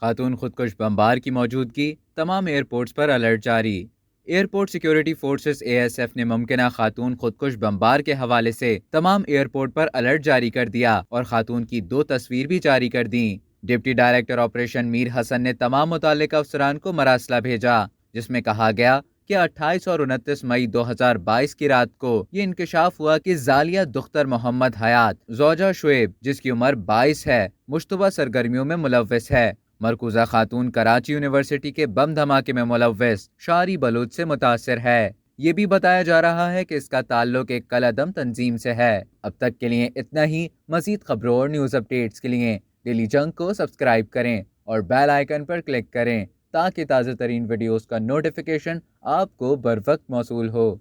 خاتون خودکش بمبار کی موجودگی، تمام ایئرپورٹس پر الرٹ جاری۔ ایئرپورٹ سیکیورٹی فورسز ASF نے ممکنہ خاتون خودکش بمبار کے حوالے سے تمام ایئرپورٹ پر الرٹ جاری کر دیا اور خاتون کی 2 تصویر بھی جاری کر دیں۔ ڈپٹی ڈائریکٹر آپریشن میر حسن نے تمام متعلقہ افسران کو مراسلہ بھیجا، جس میں کہا گیا کہ 28 اور 29 مئی 2022 کی رات کو یہ انکشاف ہوا کہ زالیہ دختر محمد حیات زوجہ شعیب، جس کی عمر 22 ہے، مشتبہ سرگرمیوں میں ملوث ہے۔ مرکوزہ خاتون کراچی یونیورسٹی کے بم دھماکے میں ملوث شعری بلوچ سے متاثر ہے۔ یہ بھی بتایا جا رہا ہے کہ اس کا تعلق ایک کالعدم تنظیم سے ہے۔ اب تک کے لیے اتنا ہی۔ مزید خبروں اور نیوز اپڈیٹس کے لیے ڈیلی جنگ کو سبسکرائب کریں اور بیل آئیکن پر کلک کریں تاکہ تازہ ترین ویڈیوز کا نوٹیفیکیشن آپ کو بروقت موصول ہو۔